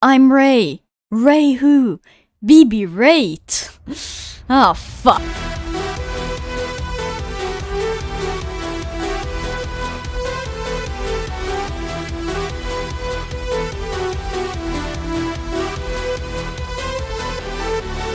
I'm Ray. Ray who? BB8. Oh, fuck.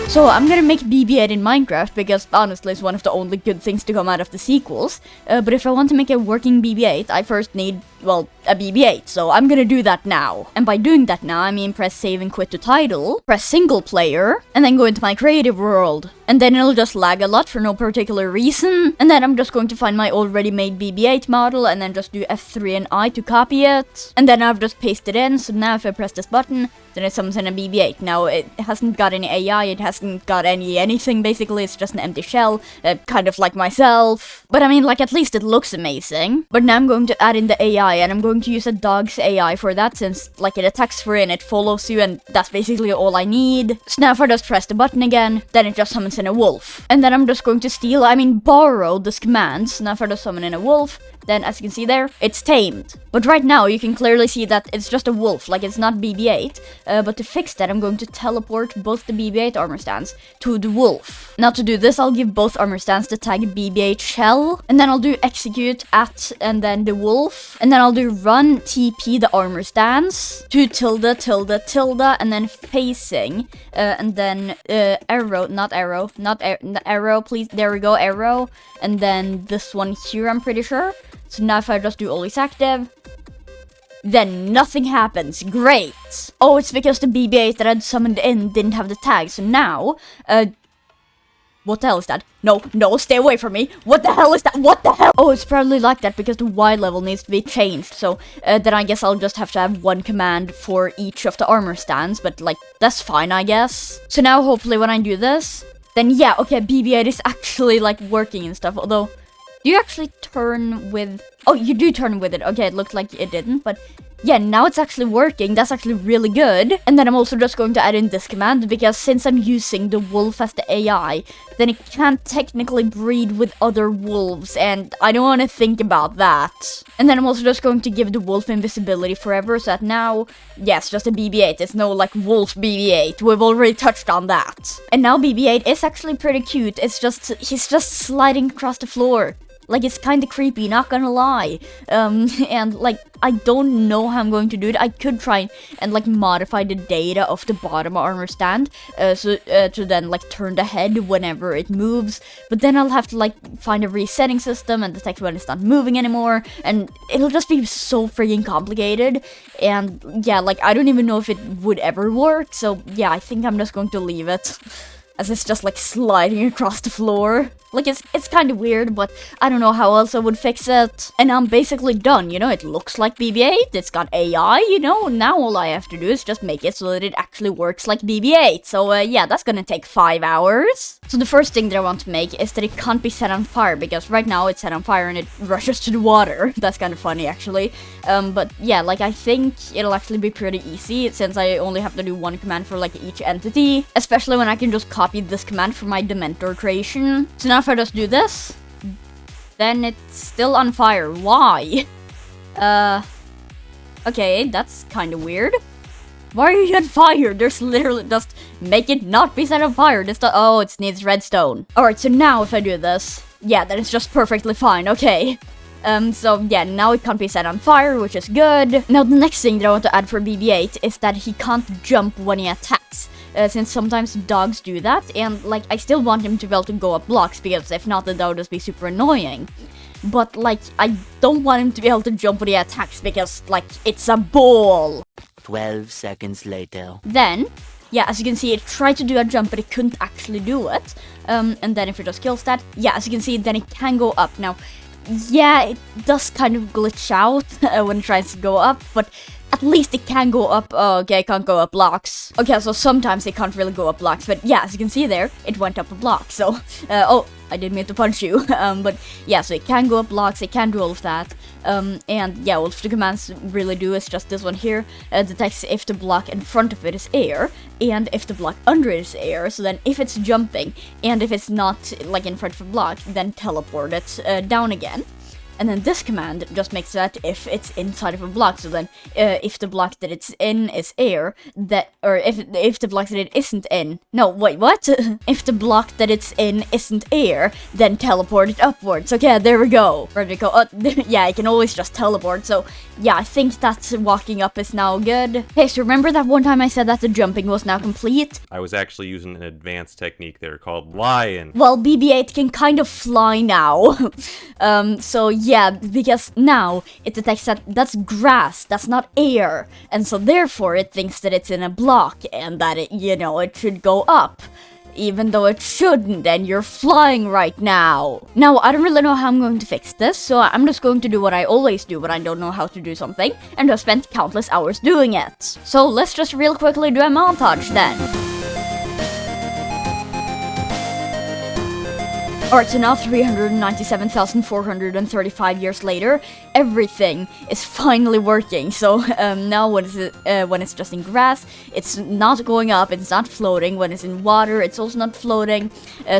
So I'm gonna make BB8 in Minecraft because honestly it's one of the only good things to come out of the sequels. But if I want to make a working BB8, I first need, well, a BB8. So I'm gonna do that now. And by doing that now, I mean press save and quit to title, press single player, and then go into my creative world. And then it'll just lag a lot for no particular reason. And then I'm just going to find my already made BB8 model and then just do F3 and I to copy it. And then I've just pasted it in, so now if I press this button, then it summons in a BB8. Now, it hasn't got any AI, it hasn't got anything, basically, it's just an empty shell, kind of like myself. But I mean, like, at least it looks amazing. But now I'm going to add in the AI, and I'm going to use a dog's AI for that, since, like, it attacks free and it follows you, and that's basically all I need. So now if I just press the button again, then it just summons in a wolf. And then I'm just going to borrow this command. So now if I just summon in a wolf, then as you can see there, it's tamed. But right now you can clearly see that it's just a wolf, like it's not BB8. But to fix that, I'm going to teleport both the BB8 armor stands to the wolf. Now to do this, I'll give both armor stands the tag BB8 shell, and then I'll do execute at and then the wolf, and then I'll do run TP the armor stands to tilde, and then facing, and then arrow, please, there we go, arrow, and then this one here, I'm pretty sure. So now if I just do always active, then nothing happens. Great! Oh, it's because the BB8 that I'd summoned in didn't have the tag, so now, what the hell is that? No, stay away from me! What the hell is that? What the hell? Oh, it's probably like that because the Y level needs to be changed, so, then I guess I'll just have to have one command for each of the armor stands, but, like, that's fine, I guess. So now, hopefully, when I do this, then yeah, okay, BB8 is actually, like, working and stuff, although, do you actually turn with... Oh, you do turn with it. Okay, it looked like it didn't, but yeah, now it's actually working. That's actually really good. And then I'm also just going to add in this command, because since I'm using the wolf as the AI, then it can't technically breed with other wolves, and I don't want to think about that. And then I'm also just going to give the wolf invisibility forever, so that now, yes, just a BB8. It's no, like, wolf BB8. We've already touched on that. And now BB8 is actually pretty cute. It's just, he's just sliding across the floor. Like, it's kinda creepy, not gonna lie. And, like, I don't know how I'm going to do it. I could try and, like, modify the data of the bottom armor stand, to then, like, turn the head whenever it moves. But then I'll have to, like, find a resetting system and detect when it's not moving anymore. And it'll just be so freaking complicated. And, yeah, like, I don't even know if it would ever work. So, yeah, I think I'm just going to leave it. As it's just, like, sliding across the floor. Like, it's kind of weird, but I don't know how else I would fix it. And I'm basically done, you know, it looks like BB8, it's got AI, you know, now all I have to do is just make it so that it actually works like BB8. So, yeah, that's gonna take 5 hours. So the first thing that I want to make is that it can't be set on fire, because right now it's set on fire and it rushes to the water. That's kind of funny, actually. But yeah, like, I think it'll actually be pretty easy, since I only have to do one command for, like, each entity. Especially when I can just copy this command from my Dementor creation. So now if I just do this, then it's still on fire. Why? Okay, that's kind of weird. Why are you on fire? There's literally just make it not be set on fire. Oh, it needs redstone. Alright, so now if I do this, yeah, then it's just perfectly fine. Okay. So yeah, now it can't be set on fire, which is good. Now the next thing that I want to add for BB8 is that he can't jump when he attacks. Since sometimes dogs do that, and, like, I still want him to be able to go up blocks, because if not, then that would just be super annoying. But, like, I don't want him to be able to jump when he attacks, because, like, it's a ball! 12 seconds later. Then, yeah, as you can see, it tried to do a jump, but it couldn't actually do it. And then if it just kills that, yeah, as you can see, then it can go up. Now, yeah, it does kind of glitch out when it tries to go up, but at least it can go up. Oh, okay, it can't go up blocks. Okay, so sometimes it can't really go up blocks, but yeah, as you can see there, it went up a block. So, oh, I didn't mean to punch you. But yeah, so it can go up blocks, it can do all of that. And yeah, all of the commands really do is just this one here. Detects if the block in front of it is air, and if the block under it is air. So then if it's jumping, and if it's not, like, in front of a block, then teleport it down again. And then this command just makes that if it's inside of a block. So then if the block that it's in is air, or if the block that it isn't in, no, wait, what? If the block that it's in isn't air, then teleport it upwards. Okay, there we go. Where did it go? Oh, yeah, I can always just teleport. So yeah, I think that walking up is now good. Hey, so remember that one time I said that the jumping was now complete? I was actually using an advanced technique there called lion. Well, BB8 can kind of fly now. So yeah, because now it detects that that's grass, that's not air. And so therefore it thinks that it's in a block and that it, you know, it should go up. Even though it shouldn't, and you're flying right now. Now, I don't really know how I'm going to fix this, so I'm just going to do what I always do when I don't know how to do something, and I've spent countless hours doing it. So let's just real quickly do a montage then. Alright, so now 397,435 years later, everything is finally working. So now when it's just in grass, it's not going up, it's not floating. When it's in water, it's also not floating.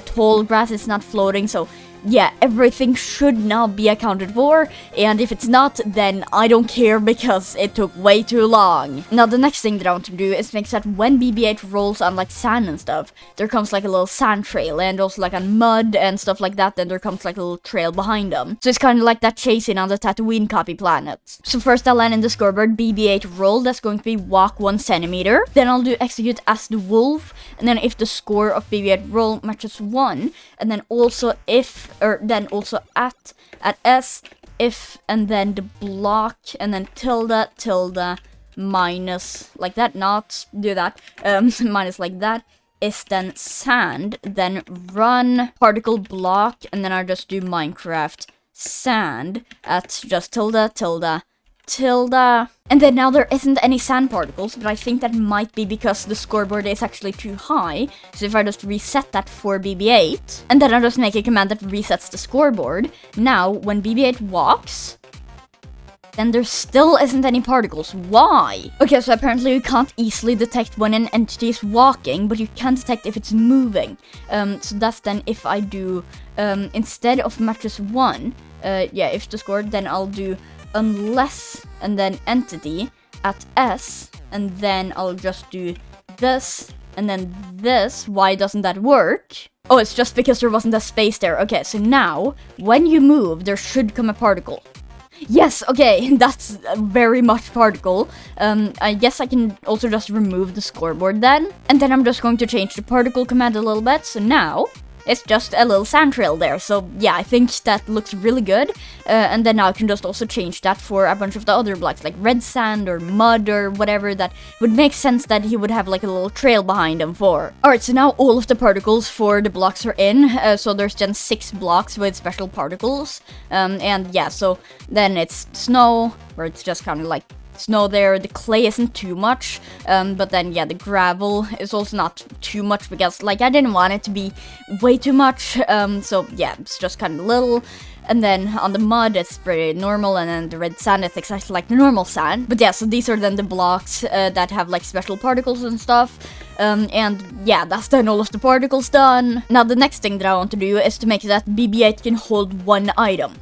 Tall grass is not floating, so yeah, everything should now be accounted for, and if it's not, then I don't care because it took way too long. Now the next thing that I want to do is make sure that when BB8 rolls on like sand and stuff, there comes like a little sand trail, and also like on mud and stuff like that, then there comes like a little trail behind them. So it's kind of like that chasing on the Tatooine copy planet. So first I'll land in the scoreboard BB8 roll, that's going to be walk 1 centimeter. Then I'll do execute as the wolf, and then if the score of BB8 roll matches 1, and then also if then also at S, if, and then the block, and then tilde, minus, like that, not do that, minus like that, is then sand, then run particle block, and then I just do Minecraft sand at just tilde, and then now there isn't any sand particles, but I think that might be because the scoreboard is actually too high. So if I just reset that for BB8, and then I just make a command that resets the scoreboard, now when BB8 walks, then there still isn't any particles. Why? Okay, so apparently you can't easily detect when an entity is walking, but you can detect if it's moving. So that's then if I do, instead of matches 1, yeah, if the score, then I'll do unless, and then entity at S, and then I'll just do this, and then this. Why doesn't that work? Oh, it's just because there wasn't a space there. Okay, so now, when you move, there should come a particle. Yes, okay, that's very much particle. I guess I can also just remove the scoreboard then. And then I'm just going to change the particle command a little bit, so now it's just a little sand trail there. So yeah, I think that looks really good. And then now I can just also change that for a bunch of the other blocks, like red sand or mud or whatever that would make sense that he would have like a little trail behind him for. Alright, so now all of the particles for the blocks are in. So there's then 6 blocks with special particles. And yeah, so then it's snow, where it's just kind of like snow there. The clay isn't too much, but then yeah, the gravel is also not too much because like I didn't want it to be way too much. So yeah, it's just kind of little. And then on the mud, it's pretty normal, and then the red sand, it's exactly like the normal sand. But yeah, so these are then the blocks that have like special particles and stuff. And yeah, that's then all of the particles done. Now the next thing that I want to do is to make that BB8 can hold 1 item.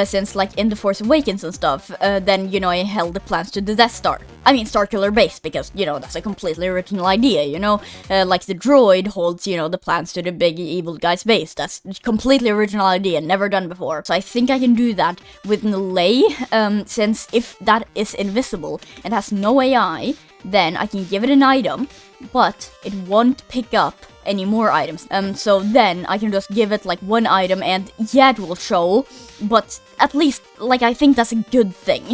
Since like in The Force Awakens and stuff, then, you know, I held the plans to the Death Star. I mean Starkiller Base, because, you know, that's a completely original idea, you know? Like the droid holds, you know, the plans to the big evil guy's base. That's a completely original idea, never done before. So I think I can do that with Lay, since if that is invisible and has no AI, then I can give it an item, but it won't pick up any more items. So then I can just give it like 1 item and yeah, it will show, but at least like I think that's a good thing,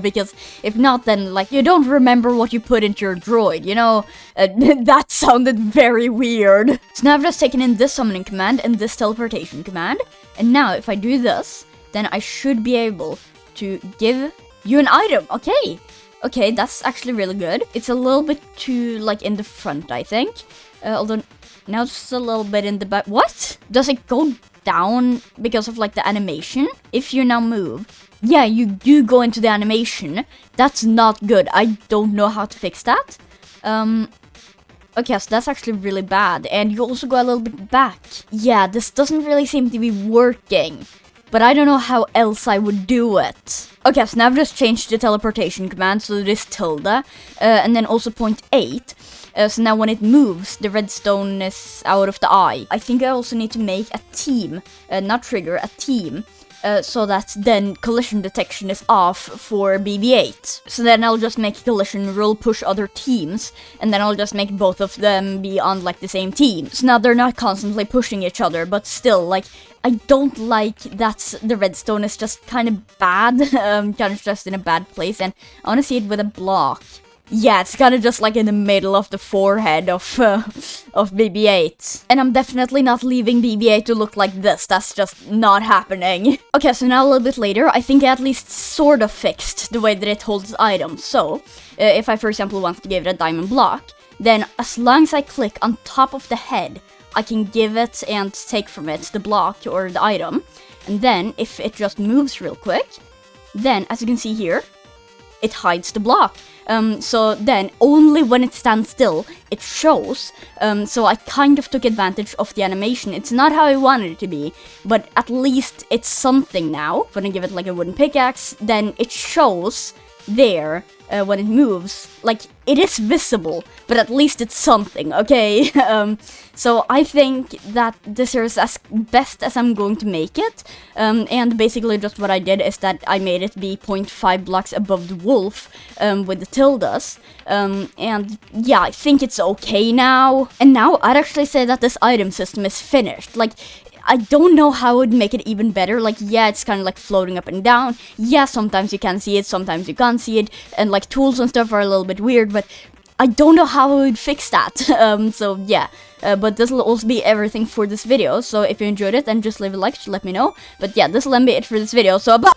because if not, then like you don't remember what you put into your droid, you know? That sounded very weird. So now I've just taken in this summoning command and this teleportation command, and now if I do this, then I should be able to give you an item. Okay, that's actually really good. It's a little bit too like in the front, I think, although now just a little bit in the back. What? Does it go down because of like the animation? If you now move, yeah, you do go into the animation. That's not good. I don't know how to fix that. Okay, so that's actually really bad. And you also go a little bit back. Yeah, this doesn't really seem to be working. but I don't know how else I would do it. Okay, so now I've just changed the teleportation command, so it is tilde, and then also 0.8. So now when it moves, the redstone is out of the eye. I think I also need to make a team, not trigger, a team. So that then collision detection is off for BB8. So then I'll just make collision rule push other teams, and then I'll just make both of them be on like the same team. So now they're not constantly pushing each other, but still, like, I don't like that the redstone is just kind of bad, kind of just in a bad place, and I want to see it with a block. Yeah, it's kind of just like in the middle of the forehead of BB8. And I'm definitely not leaving BB8 to look like this, that's just not happening. Okay, so now a little bit later, I think I at least sort of fixed the way that it holds items. So, if I for example want to give it a diamond block, then as long as I click on top of the head, I can give it and take from it the block or the item. And then, if it just moves real quick, then as you can see here, it hides the block. So then, only when it stands still, it shows. So I kind of took advantage of the animation. It's not how I wanted it to be, but at least it's something now. When I give it like a wooden pickaxe, then it shows there when it moves. Like, it is visible, but at least it's something, okay? So I think that this is as best as I'm going to make it. And basically just what I did is that I made it be 0.5 blocks above the wolf with the tildes. And yeah, I think it's okay now. And now I'd actually say that this item system is finished. Like, I don't know how I would make it even better. Like, yeah, it's kind of like floating up and down. Yeah, sometimes you can see it, sometimes you can't see it. And like tools and stuff are a little bit weird, but I don't know how I would fix that. So yeah, but this will also be everything for this video. So if you enjoyed it, then just leave a like to let me know. But yeah, this will then be it for this video. So bye!